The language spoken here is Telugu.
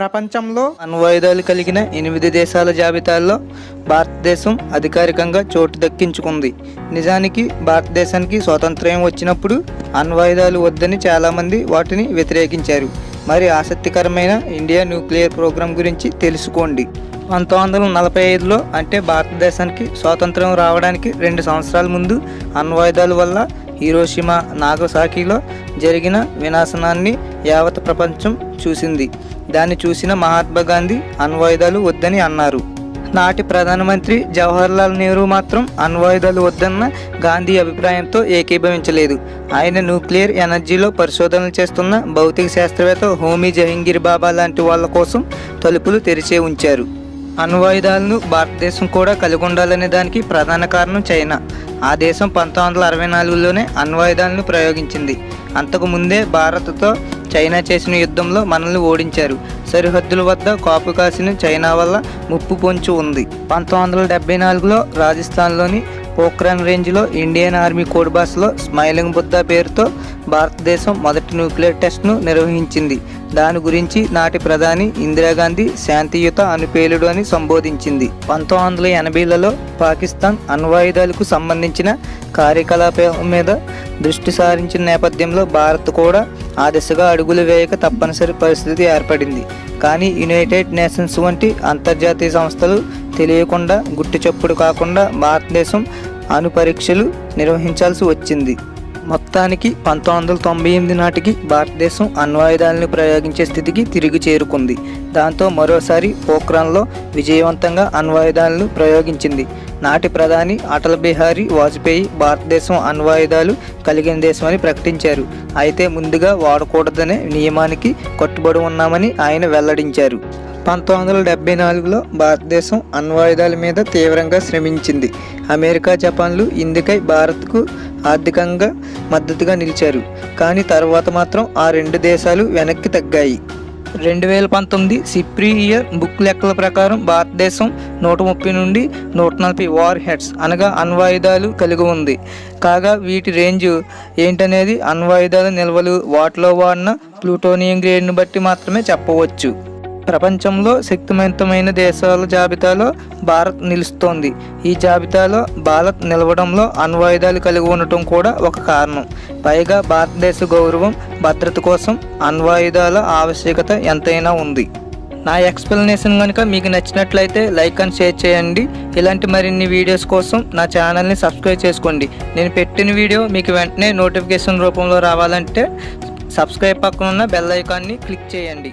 ప్రపంచంలో అణ్వాయుధాలు కలిగిన 8 దేశాల జాబితాలో భారతదేశం అధికారికంగా చోటు దక్కించుకుంది. నిజానికి భారతదేశానికి స్వాతంత్ర్యం వచ్చినప్పుడు అణ్వాయుధాలు వద్దని చాలామంది వాటిని వ్యతిరేకించారు. మరి ఆసక్తికరమైన ఇండియా న్యూక్లియర్ ప్రోగ్రాం గురించి తెలుసుకోండి. 1945లో అంటే భారతదేశానికి స్వాతంత్ర్యం రావడానికి 2 సంవత్సరాల ముందు అణ్వాయుధాల వల్ల హిరోషిమా నాగసాకిలో జరిగిన వినాశనాన్ని యావత్ ప్రపంచం చూసింది. దాన్ని చూసిన మహాత్మా గాంధీ అణ్వాయుధాలు వద్దని అన్నారు. నాటి ప్రధానమంత్రి జవహర్లాల్ నెహ్రూ మాత్రం అణ్వాయుధాలు వద్దన్న గాంధీ అభిప్రాయంతో ఏకీభవించలేదు. ఆయన న్యూక్లియర్ ఎనర్జీలో పరిశోధనలు చేస్తున్న భౌతిక శాస్త్రవేత్త హోమీ జహంగీర్ బాబా లాంటి వాళ్ళ కోసం తలుపులు తెరిచే ఉంచారు. అణ్వాయుధాలను భారతదేశం కూడా కలిగి ఉండాలనే దానికి ప్రధాన కారణం చైనా. ఆ దేశం 1964లోనే అణ్వాయుధాలను ప్రయోగించింది. అంతకు ముందే భారత్తో చైనా చేసిన యుద్ధంలో మనల్ని ఓడించారు. సరిహద్దుల వద్ద కాపు కాసిన చైనా వల్ల ముప్పు పొంచి ఉంది. 1974లో రాజస్థాన్లోని పోఖ్రాన్ రేంజ్లో ఇండియన్ ఆర్మీ కోడ్ భాషలో స్మైలింగ్ బుద్ధ పేరుతో భారతదేశం మొదటి న్యూక్లియర్ టెస్ట్ను నిర్వహించింది. దాని గురించి నాటి ప్రధాని ఇందిరాగాంధీ శాంతియుత అణుపేలుడు అని సంబోధించింది. 1980లలో పాకిస్తాన్ అణ్వాయుధాలకు సంబంధించిన కార్యకలాపాల మీద దృష్టి సారించిన నేపథ్యంలో భారత్ కూడా ఆ దిశగా అడుగులు వేయక తప్పనిసరి పరిస్థితి ఏర్పడింది. కానీ యునైటెడ్ నేషన్స్ వంటి అంతర్జాతీయ సంస్థలు తెలియకుండా గుట్టుచప్పుడు కాకుండా భారతదేశం అణు పరీక్షలు నిర్వహించాల్సి వచ్చింది. మొత్తానికి 1998 నాటికి భారతదేశం అణ్వాయుధాలను ప్రయోగించే స్థితికి తిరిగి చేరుకుంది. దాంతో మరోసారి పోఖ్రాన్లో విజయవంతంగా అణ్వాయుధాలను ప్రయోగించింది. నాటి ప్రధాని అటల్ బిహారీ వాజ్పేయి భారతదేశం అణ్వాయుధాలు కలిగిన దేశమని ప్రకటించారు. అయితే ముందుగా వాడకూడదనే నియమానికి కట్టుబడి ఉన్నామని ఆయన వెల్లడించారు. 1974లో భారతదేశం అణ్వాయుధాల మీద తీవ్రంగా శ్రమించింది. అమెరికా, జపాన్లు ఇందుకై భారత్కు ఆర్థికంగా మద్దతుగా నిలిచారు. కానీ తర్వాత మాత్రం ఆ 2 దేశాలు వెనక్కి తగ్గాయి. 2019 సిప్రీ ఇయర్ బుక్ లెక్కల ప్రకారం భారతదేశం 130 నుండి 140 వార్ హెడ్స్ అనగా అణ్వాయుధాలు కలిగి ఉంది. కాగా వీటి రేంజ్ ఏంటనేది అణ్వాయుధాల నిల్వలు, వాటిలో వాడిన ప్లూటోనియం గ్రేడ్ను బట్టి మాత్రమే చెప్పవచ్చు. ప్రపంచంలో శక్తివంతమైన దేశాల జాబితాలో భారత్ నిలుస్తోంది. ఈ జాబితాలో భారత్ నిలవడంలో అణ్వాయుధాలు కలిగి ఉండటం కూడా ఒక కారణం. పైగా భారతదేశ గౌరవం, భద్రత కోసం అణ్వాయుధాల ఆవశ్యకత ఎంతైనా ఉంది. నా ఎక్స్ప్లెనేషన్ కనుక మీకు నచ్చినట్లయితే లైక్ అండ్ షేర్ చేయండి. ఇలాంటి మరిన్ని వీడియోస్ కోసం నా ఛానల్ని సబ్స్క్రైబ్ చేసుకోండి. నేను పెట్టిన వీడియో మీకు వెంటనే నోటిఫికేషన్ రూపంలో రావాలంటే సబ్స్క్రైబ్ పక్కన ఉన్న బెల్ ఐకాన్ని క్లిక్ చేయండి.